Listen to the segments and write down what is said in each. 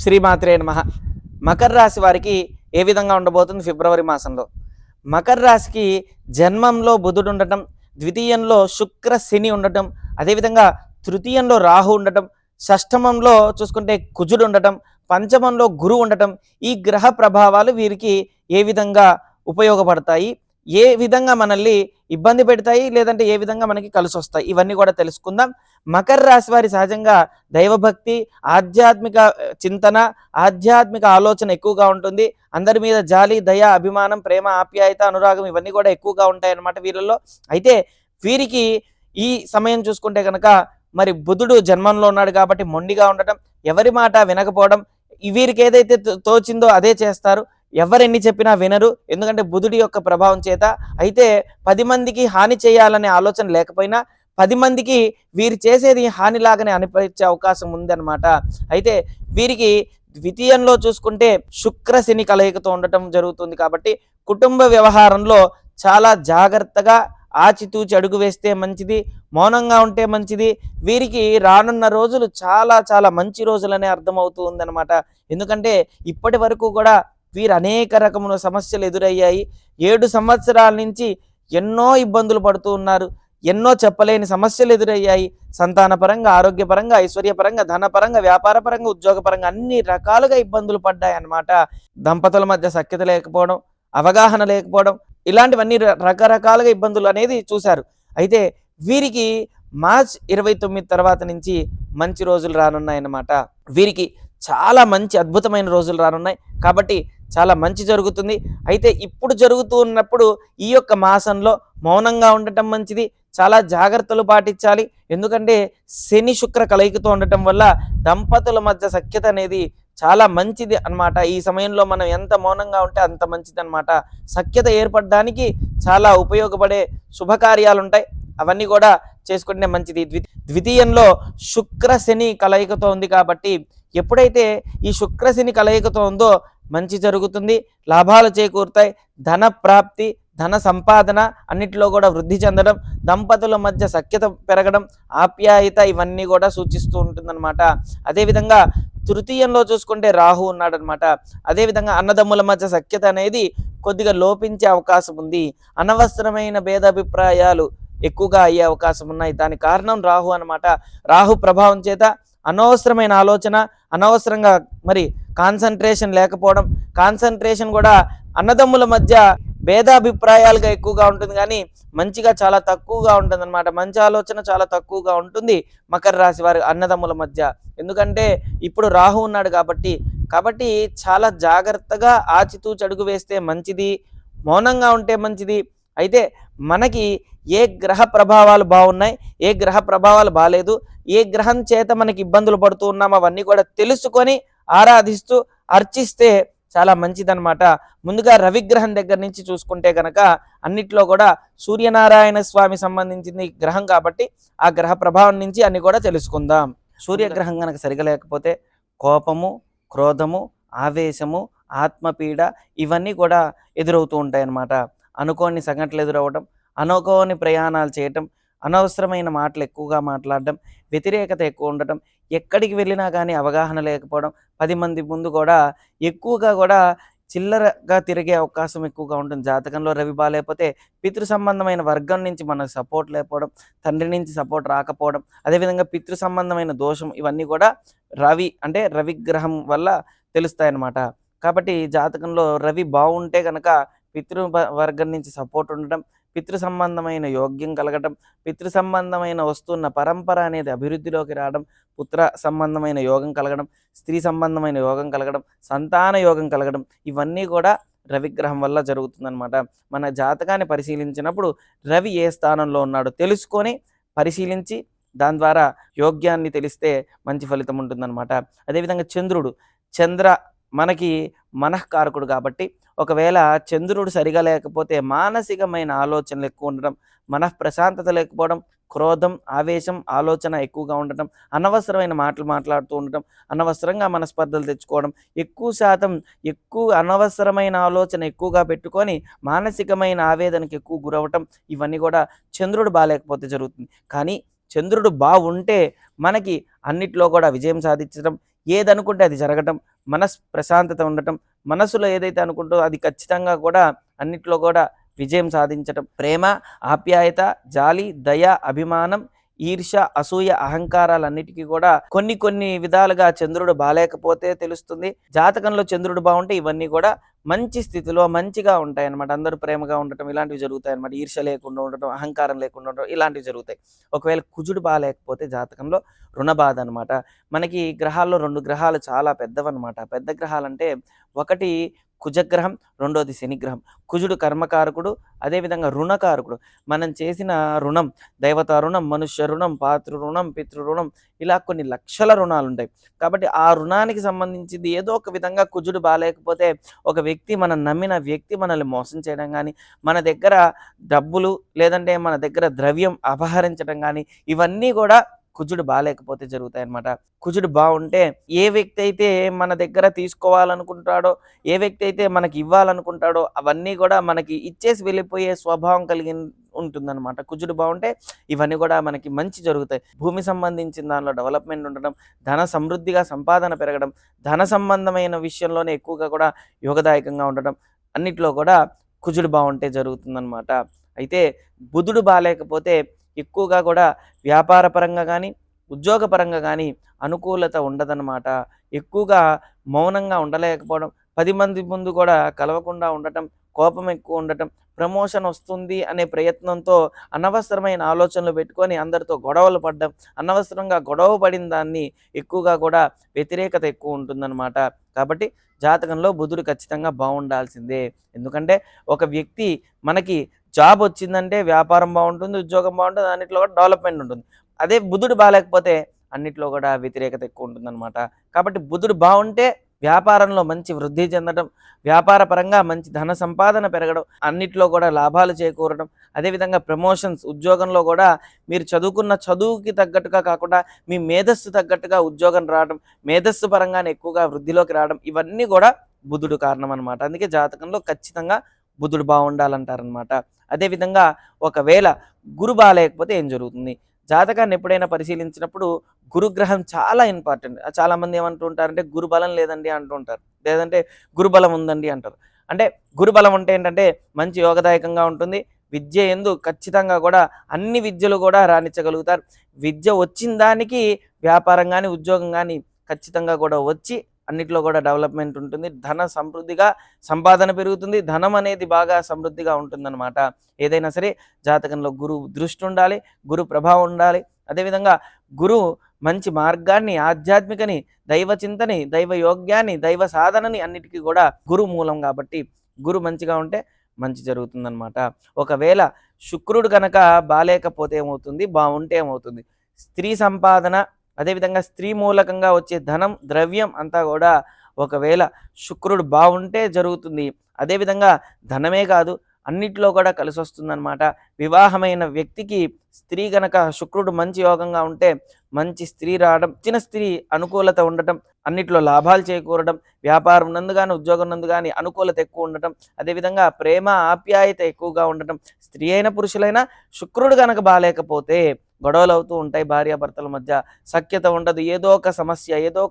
శ్రీమాత్రే నమః. మకర రాశి వారికి ఏ విధంగా ఉండబోతుంది ఫిబ్రవరి మాసంలో? మకర రాశికి జన్మంలో బుధుడు ఉండటం, ద్వితీయంలో శుక్ర శని ఉండటం, అదేవిధంగా తృతీయంలో రాహు ఉండటం, షష్టమంలో చూసుకుంటే కుజుడు ఉండటం, పంచమంలో గురువు ఉండటం, ఈ గ్రహ ప్రభావాలు వీరికి ఏ విధంగా ఉపయోగపడతాయి, ఏ విధంగా మనల్ని ఇబ్బంది పెడతాయి, లేదంటే ఏ విధంగా మనకి కలిసి వస్తాయి, ఇవన్నీ కూడా తెలుసుకుందాం. మకర రాశి వారి సహజంగా దైవభక్తి, ఆధ్యాత్మిక చింతన, ఆధ్యాత్మిక ఆలోచన ఎక్కువగా ఉంటుంది. అందరి మీద జాలి, దయ, అభిమానం, ప్రేమ, ఆప్యాయత, అనురాగం ఇవన్నీ కూడా ఎక్కువగా ఉంటాయి అన్నమాట వీళ్ళలో. అయితే వీరికి ఈ సమయం చూసుకుంటే కనుక మరి బుధుడు జన్మంలో ఉన్నాడు కాబట్టి మొండిగా ఉండటం, ఎవరి మాట వినకపోవడం, వీరికి ఏదైతే తోచిందో అదే చేస్తారు. ఎవరెన్ని చెప్పినా వినరు, ఎందుకంటే బుధుడి యొక్క ప్రభావం చేత. అయితే 10 మందికి హాని చేయాలనే ఆలోచన లేకపోయినా 10 మందికి వీరు చేసేది హానిలాగానే అనిపించే అవకాశం ఉందన్నమాట. అయితే వీరికి ద్వితీయంలో చూసుకుంటే శుక్ర శని కలయికతో ఉండటం జరుగుతుంది కాబట్టి కుటుంబ వ్యవహారంలో చాలా జాగ్రత్తగా ఆచితూచి అడుగు వేస్తే మంచిది, మౌనంగా ఉంటే మంచిది. వీరికి రానున్న రోజులు చాలా చాలా మంచి రోజులనే అర్థమవుతూ ఉందన్నమాట. ఎందుకంటే ఇప్పటి వరకు కూడా వీరు అనేక రకముల సమస్యలు ఎదురయ్యాయి. 7 సంవత్సరాల నుంచి ఎన్నో ఇబ్బందులు పడుతూ ఉన్నారు. ఎన్నో చెప్పలేని సమస్యలు ఎదురయ్యాయి. సంతానపరంగా, ఆరోగ్యపరంగా, ఐశ్వర్యపరంగా, ధనపరంగా, వ్యాపారపరంగా, ఉద్యోగపరంగా అన్ని రకాలుగా ఇబ్బందులు పడ్డాయి అన్నమాట. దంపతుల మధ్య సఖ్యత లేకపోవడం, అవగాహన లేకపోవడం, ఇలాంటివన్నీ రకరకాలుగా ఇబ్బందులు అనేది చూశారు. అయితే వీరికి మార్చ్ 29 తర్వాత నుంచి మంచి రోజులు రానున్నాయన్నమాట. వీరికి చాలా మంచి అద్భుతమైన రోజులు రానున్నాయి కాబట్టి చాలా మంచి జరుగుతుంది. అయితే ఇప్పుడు జరుగుతూ ఉన్నప్పుడు ఈ యొక్క మాసంలో మౌనంగా ఉండటం మంచిది, చాలా జాగ్రత్తలు పాటించాలి. ఎందుకంటే శని శుక్ర కలయికతో ఉండటం వల్ల దంపతుల మధ్య సఖ్యత అనేది చాలా మంచిది అన్నమాట. ఈ సమయంలో మనం ఎంత మౌనంగా ఉంటే అంత మంచిది అన్నమాట. సఖ్యత ఏర్పడడానికి చాలా ఉపయోగపడే శుభకార్యాలు ఉంటాయి, అవన్నీ కూడా చేసుకుంటే మంచిది. ద్వితీయంలో శుక్ర శని కలయికతో ఉంది కాబట్టి ఎప్పుడైతే ఈ శుక్ర శని కలయికతో ఉందో మంచి జరుగుతుంది, లాభాలు చేకూరుతాయి, ధన ప్రాప్తి, ధన సంపాదన అన్నిటిలో కూడా వృద్ధి చెందడం, దంపతుల మధ్య సఖ్యత పెరగడం, ఆప్యాయత ఇవన్నీ కూడా సూచిస్తూ ఉంటుందన్నమాట. అదేవిధంగా తృతీయంలో చూసుకుంటే రాహు ఉన్నాడనమాట. అదేవిధంగా అన్నదమ్ముల మధ్య సఖ్యత అనేది కొద్దిగా లోపించే అవకాశం ఉంది. అనవసరమైన భేదాభిప్రాయాలు ఎక్కువగా అయ్యే అవకాశం ఉన్నాయి. దానికి కారణం రాహు అన్నమాట. రాహు ప్రభావం చేత అనవసరమైన ఆలోచన, అనవసరంగా మరి కాన్సన్ట్రేషన్ లేకపోవడం, కాన్సన్ట్రేషన్ కూడా అన్నదమ్ముల మధ్య భేదాభిప్రాయాలుగా ఎక్కువగా ఉంటుంది, కానీ మంచిగా చాలా తక్కువగా ఉంటుంది అన్నమాట. మంచి ఆలోచన చాలా తక్కువగా ఉంటుంది మకర రాశి వారి అన్నదమ్ముల మధ్య. ఎందుకంటే ఇప్పుడు రాహు ఉన్నాడు కాబట్టి చాలా జాగ్రత్తగా ఆచితూచి అడుగు వేస్తే మంచిది, మౌనంగా ఉంటే మంచిది. అయితే మనకి ఏ గ్రహ ప్రభావాలు బాగున్నాయి, ఏ గ్రహ ప్రభావాలు బాగాలేదు, ఏ గ్రహం చేత మనకి ఇబ్బందులు పడుతూ ఉన్నాం అవన్నీ కూడా తెలుసుకొని ఆరాధిస్తూ అర్చిస్తే చాలా మంచిదన్నమాట. ముందుగా రవిగ్రహం దగ్గర నుంచి చూసుకుంటే కనుక అన్నిట్లో కూడా సూర్యనారాయణ స్వామి సంబంధించింది గ్రహం కాబట్టి ఆ గ్రహ ప్రభావం నుంచి అన్ని కూడా తెలుసుకుందాం. సూర్యగ్రహం కనుక సరిగా లేకపోతే కోపము, క్రోధము, ఆవేశము, ఆత్మపీడ ఇవన్నీ కూడా ఎదురవుతూ ఉంటాయి అన్నమాట. అనుకోని సంఘటనలు ఎదురవ్వడం, అనుకోని ప్రయాణాలు చేయటం, అనవసరమైన మాటలు ఎక్కువగా మాట్లాడడం, వ్యతిరేకత ఎక్కువ ఉండటం, ఎక్కడికి వెళ్ళినా కానీ అవగాహన లేకపోవడం, 10 మంది ముందు కూడా ఎక్కువగా కూడా చిల్లరగా తిరిగే అవకాశం ఎక్కువగా ఉంటుంది. జాతకంలో రవి బాగాలేకపోతే పితృ సంబంధమైన వర్గం నుంచి మనకు సపోర్ట్ లేకపోవడం, తండ్రి నుంచి సపోర్ట్ రాకపోవడం, అదేవిధంగా పితృ సంబంధమైన దోషం ఇవన్నీ కూడా రవిగ్రహం వల్ల తెలుస్తాయన్నమాట. కాబట్టి జాతకంలో రవి బాగుంటే కనుక పితృ వర్గం నుంచి సపోర్ట్ ఉండటం, పితృ సంబంధమైన యోగ్యం కలగటం, పితృ సంబంధమైన వస్తున్న పరంపర అనేది అభివృద్ధిలోకి రావడం, పుత్ర సంబంధమైన యోగం కలగడం, స్త్రీ సంబంధమైన యోగం కలగడం, సంతాన యోగం కలగడం ఇవన్నీ కూడా రవిగ్రహం వల్ల జరుగుతుందన్నమాట. మన జాతకాన్ని పరిశీలించినప్పుడు రవి ఏ స్థానంలో ఉన్నాడో తెలుసుకొని పరిశీలించి దాని ద్వారా యోగ్యాన్ని తెలిస్తే మంచి ఫలితం ఉంటుందన్నమాట. అదేవిధంగా చంద్ర మనకి మనఃకారకుడు కాబట్టి ఒకవేళ చంద్రుడు సరిగా లేకపోతే మానసికమైన ఆలోచనలు ఎక్కువ ఉండడం, మనఃప్రశాంతత లేకపోవడం, క్రోధం, ఆవేశం, ఆలోచన ఎక్కువగా ఉండటం, అనవసరమైన మాటలు మాట్లాడుతూ ఉండటం, అనవసరంగా మనస్పర్ధలు తెచ్చుకోవడం, ఎక్కువ అనవసరమైన ఆలోచన ఎక్కువగా పెట్టుకొని మానసికమైన ఆవేదనకు ఎక్కువ గురవటం ఇవన్నీ కూడా చంద్రుడు బాగాలేకపోతే జరుగుతుంది. కానీ చంద్రుడు బాగుంటే మనకి అన్నిట్లో కూడా విజయం సాధించడం, ఏదనుకుంటే అది జరగటం, ప్రశాంతత ఉండటం, మనసులో ఏదైతే అనుకుంటో అది ఖచ్చితంగా కూడా అన్నిట్లో కూడా విజయం సాధించటం, ప్రేమ, ఆప్యాయత, జాలి, దయ, అభిమానం, ఈర్ష్య, అసూయ, అహంకారాలన్నిటికీ కూడా కొన్ని కొన్ని విధాలుగా చంద్రుడు బాలేకపోతే తెలుస్తుంది. జాతకంలో చంద్రుడు బాగుంటే ఇవన్నీ కూడా మంచి స్థితిలో మంచిగా ఉంటాయన్నమాట. అందరూ ప్రేమగా ఉండటం ఇలాంటివి జరుగుతాయన్నమాట. ఈర్ష్య లేకుండా ఉండటం, అహంకారం లేకుండా ఉండటం ఇలాంటివి జరుగుతాయి. ఒకవేళ కుజుడు బాలేకపోతే జాతకంలో రుణ బాధ అనమాట. మనకి గ్రహాల్లో 2 గ్రహాలు చాలా పెద్దవన్నమాట. పెద్ద గ్రహాలంటే ఒకటి కుజగ్రహం, రెండోది శనిగ్రహం. కుజుడు కర్మకారకుడు, అదేవిధంగా రుణకారకుడు. మనం చేసిన రుణం, దైవతా రుణం, మనుష్య రుణం, పాతృ రుణం, పితృ రుణం ఇలా కొన్ని లక్షల రుణాలుంటాయి. కాబట్టి ఆ రుణానికి సంబంధించింది ఏదో ఒక విధంగా కుజుడు బాలేకపోతే ఒక వ్యక్తి, మనం నమ్మిన వ్యక్తి మనల్ని మోసం చేయడం గానీ, మన దగ్గర డబ్బులు లేదంటే మన దగ్గర ద్రవ్యం అపహరించడం గానీ ఇవన్నీ కూడా కుజుడు బాలేకపోతే జరుగుతాయన్నమాట. కుజుడు బావుంటే ఏ వ్యక్తి అయితే మన దగ్గర తీసుకోవాలనుకుంటాడో, ఏ వ్యక్తి అయితే మనకి ఇవ్వాలనుకుంటాడో అవన్నీ కూడా మనకి ఇచ్చేసి వెళ్ళిపోయే స్వభావం ఉంటుందన్నమాట. కుజుడు బావుంటే ఇవన్నీ కూడా మనకి మంచి జరుగుతాయి. భూమి సంబంధించిన దానిలో డెవలప్‌మెంట్ ఉండడం, ధన సమృద్ధిగా సంపాదన పెరగడం, ధన సంబంధమైన విషయంలోనే ఎక్కువగా కూడా యోగదాయకంగా ఉండడం, అన్నిట్లో కూడా కుజుడు బావుంటే జరుగుతుందన్నమాట. అయితే బుధుడు బాలేకపోతే ఎక్కువగా కూడా వ్యాపార పరంగా గానీ, ఉద్యోగ పరంగా గానీ అనుకూలత ఉండదనమాట. ఎక్కువగా మౌనంగా ఉండలేకపోవడం, 10 మంది ముందు కూడా కలవకుండా ఉండటం, కోపం ఎక్కువ ఉండటం, ప్రమోషన్ వస్తుంది అనే ప్రయత్నంతో అనవసరమైన ఆలోచనలు పెట్టుకొని అందరితో గొడవలు పడడం, అనవసరంగా గొడవ పడిన దాన్ని ఎక్కువగా కూడా వ్యతిరేకత ఎక్కువ ఉంటుందన్నమాట. కాబట్టి జాతకంలో బుధుడు ఖచ్చితంగా బావుండాల్సిందే. ఎందుకంటే ఒక వ్యక్తి మనకి జాబ్ వచ్చిందంటే వ్యాపారం బావుంటుంది, ఉద్యోగం బావుంటుంది, అన్నిట్లో కూడా డెవలప్‌మెంట్ ఉంటుంది. అదే బుధుడు బాలేకపోతే అన్నిట్లో కూడా వ్యతిరేకత ఎక్కువ ఉంటుందన్నమాట. కాబట్టి బుధుడు బావుంటే వ్యాపారంలో మంచి వృద్ధి చెందడం, వ్యాపార పరంగా మంచి ధన సంపాదన పెరగడం, అన్నిట్లో కూడా లాభాలు చేకూరడం, అదేవిధంగా ప్రమోషన్స్ ఉద్యోగంలో కూడా మీరు చదువుకున్న చదువుకి తగ్గట్టుగా కాకుండా మీ మేధస్సు తగ్గట్టుగా ఉద్యోగం రావడం, మేధస్సు పరంగానే ఎక్కువగా వృద్ధిలోకి రావడం ఇవన్నీ కూడా బుధుడు కారణం అనమాట. అందుకే జాతకంలో ఖచ్చితంగా బుధుడు బావుండాలంటారనమాట. అదేవిధంగా ఒకవేళ గురు బాలేకపోతే ఏం జరుగుతుంది? జాతకాన్ని ఎప్పుడైనా పరిశీలించినప్పుడు గురుగ్రహం చాలా ఇంపార్టెంట్. చాలామంది ఏమంటూ ఉంటారంటే గురుబలం లేదండి అంటూ ఉంటారు. లేదంటే గురుబలం ఉందండి అంటారు. అంటే గురుబలం అంటే ఏంటంటే మంచి యోగదాయకంగా ఉంటుంది. విద్య యందు ఖచ్చితంగా కూడా అన్ని విద్యలు కూడా రాణించగలుగుతారు. విద్య వచ్చిన దానికి వ్యాపారం గానీ, ఉద్యోగం గానీ ఖచ్చితంగా కూడా వచ్చి అన్నిట్లో కూడా డెవలప్‌మెంట్ ఉంటుంది. ధన సమృద్ధిగా సంపాదన పెరుగుతుంది. ధనం అనేది బాగా సమృద్ధిగా ఉంటుందన్నమాట. ఏదైనా సరే జాతకంలో గురువు దృష్టి ఉండాలి, గురు ప్రభావం ఉండాలి. అదేవిధంగా గురువు మంచి మార్గాన్ని, ఆధ్యాత్మికని, దైవ చింతని, దైవ యోగ్యాన్ని, దైవ సాధనని అన్నిటికీ కూడా గురువు మూలం కాబట్టి గురు మంచిగా ఉంటే మంచి జరుగుతుందన్నమాట. ఒకవేళ శుక్రుడు గనక బాలేకపోతే ఏమవుతుంది? బావుంటే ఏమవుతుంది? స్త్రీ సంపాదన, అదేవిధంగా స్త్రీ మూలకంగా వచ్చే ధనం, ద్రవ్యం అంతా కూడా ఒకవేళ శుక్రుడు బావుంటే జరుగుతుంది. అదేవిధంగా ధనమే కాదు అన్నిట్లో కూడా కలిసొస్తుందనమాట. వివాహమైన వ్యక్తికి స్త్రీ గనక శుక్రుడు మంచి యోగంగా ఉంటే మంచి స్త్రీ రావడం, ఇచ్చిన స్త్రీ అనుకూలత ఉండటం, అన్నిట్లో లాభాలు చేకూరడం, వ్యాపారం నందు గాని, ఉద్యోగం నందు గాని అనుకూలత ఎక్కువ ఉండటం, అదేవిధంగా ప్రేమ, ఆప్యాయత ఎక్కువగా ఉండటం. స్త్రీ అయినా, పురుషులైనా శుక్రుడు గనక బాలేకపోతే గొడవలు అవుతూ ఉంటాయి. భార్యాభర్తల మధ్య సఖ్యత ఉండదు. ఏదో ఒక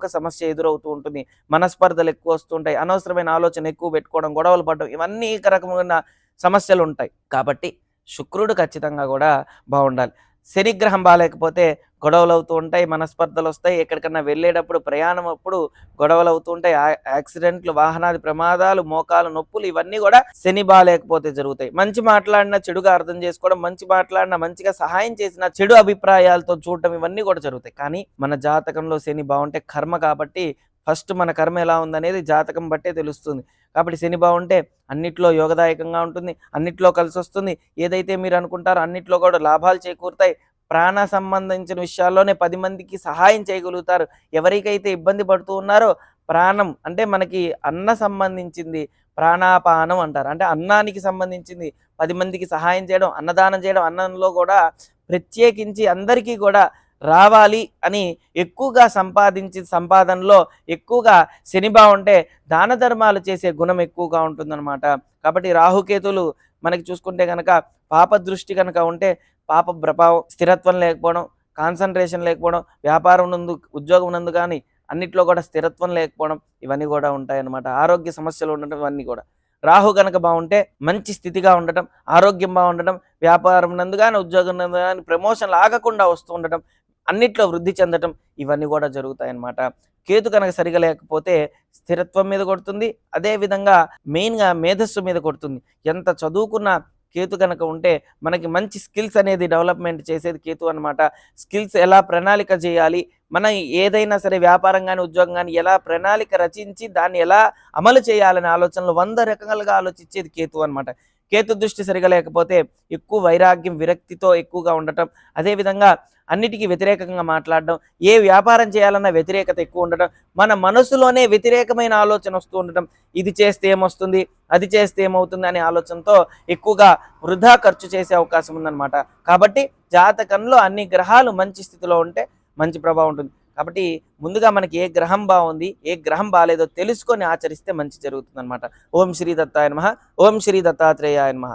సమస్య ఎదురవుతూ ఉంటుంది. మనస్పర్ధలు ఎక్కువ వస్తుంటాయి. అనవసరమైన ఆలోచన ఎక్కువ పెట్టుకోవడం, గొడవలు పడడం ఇవన్నీ ఒక రకమైన సమస్యలుంటాయి. కాబట్టి శుక్రుడు ఖచ్చితంగా కూడా బావుండాలి. శనిగ్రహం బాలేకపోతే గొడవలవుతూ ఉంటాయి, మనస్పర్ధలొస్తాయి. ఎక్కడికన్నా వెళ్ళేటప్పుడు, ప్రయాణం అప్పుడు గొడవలవుతూ ఉంటాయి. యాక్సిడెంట్లు, వాహనాది ప్రమాదాలు, మోకాలు నొప్పులు ఇవన్నీ కూడా శని బాలేకపోతే జరుగుతాయి. మంచి మాట్లాడినా చెడుగా అర్థం చేసుకోవడం, మంచి మాట్లాడినా మంచిగా సహాయం చేసినా చెడు అభిప్రాయాలతో చూడటం ఇవన్నీ కూడా జరుగుతాయి. కానీ మన జాతకంలో శని బావుంటే కర్మ కాబట్టి ఫస్ట్ మన కర్మ ఎలా ఉందనేది జాతకం బట్టే తెలుస్తుంది. కాబట్టి శని బావుంటే అన్నిట్లో యోగదాయకంగా ఉంటుంది. అన్నిట్లో కలిసొస్తుంది. ఏదైతే మీరు అనుకుంటారో అన్నిట్లో కూడా లాభాలు చేకూరుతాయి. ప్రాణ సంబంధించిన విషయాల్లోనే 10 మందికి సహాయం చేయగలుగుతారు. ఎవరికైతే ఇబ్బంది పడుతూ ఉన్నారో ప్రాణం అంటే మనకి అన్న సంబంధించింది ప్రాణాపానం అంటారు. అంటే అన్నానికి సంబంధించింది 10 మందికి సహాయం చేయడం, అన్నదానం చేయడం, అన్నంలో కూడా ప్రత్యేకించి అందరికీ కూడా రావాలి అని ఎక్కువగా సంపాదనలో ఎక్కువగా శని బావుంటే దాన ధర్మాలు చేసే గుణం ఎక్కువగా ఉంటుందన్నమాట. కాబట్టి రాహుకేతులు మనకి చూసుకుంటే గనక పాప దృష్టి కనుక ఉంటే పాప ప్రభావం, స్థిరత్వం లేకపోవడం, కాన్సంట్రేషన్ లేకపోవడం, వ్యాపారం నందు, ఉద్యోగం నందు కానీ అన్నిట్లో కూడా స్థిరత్వం లేకపోవడం ఇవన్నీ కూడా ఉంటాయన్నమాట. ఆరోగ్య సమస్యలు ఉండటం ఇవన్నీ కూడా. రాహు గనక బావుంటే మంచి స్థితిగా ఉండటం, ఆరోగ్యం బావుండటం, వ్యాపారం నందు గాని, ఉద్యోగం నందు గాని ప్రమోషన్‌లు ఆగకుండా వస్తూ ఉండటం, అన్నిట్లో వృద్ధి చెందటం ఇవన్నీ కూడా జరుగుతాయన్నమాట. కేతు కనుక సరిగ్గా లేకపోతే స్థిరత్వం మీద కొడుతుంది. అదే విధంగా మెయిన్‌గా మేధస్సు మీద కొడుతుంది. ఎంత చదువుకున్నా కేతు గనక ఉంటే మనకి మంచి స్కిల్స్ అనేది డెవలప్‌మెంట్ చేసేది కేతు అన్నమాట. స్కిల్స్ ఎలా ప్రణాళిక చేయాలి, మనం ఏదైనా సరే వ్యాపారం గాని, ఉద్యోగం గాని ఎలా ప్రణాళిక రచించి దాన్ని ఎలా అమలు చేయాలనే ఆలోచనలు 100 రకాలుగా ఆలోచించేది కేతు అన్నమాట. కేతు దృష్టి సరిగ్గా లేకపోతే ఎక్కువ వైరాగ్యం, విరక్తితో ఎక్కువగా ఉండటం, అదేవిధంగా అన్నిటికి వ్యతిరేకంగా మాట్లాడడం, ఏ వ్యాపారం చేయాలన్నా వ్యతిరేకత ఎక్కువ ఉండటం, మన మనసులోనే వ్యతిరేకమైన ఆలోచన వస్తూ ఉండటం, ఇది చేస్తే ఏమొస్తుంది, అది చేస్తే ఏమవుతుంది అనే ఆలోచనతో ఎక్కువగా వృధా ఖర్చు చేసే అవకాశం ఉందన్నమాట. కాబట్టి జాతకంలో అన్ని గ్రహాలు మంచి స్థితిలో ఉంటే మంచి ప్రభావం ఉంటుంది. కాబట్టి ముందుగా మనకి ఏ గ్రహం బాగుంది, ఏ గ్రహం బాలేదో తెలుసుకొని ఆచరిస్తే మంచి జరుగుతుందన్నమాట. ఓం శ్రీ దత్తాయ నమః. ఓం శ్రీ దత్తాత్రేయాయ నమః.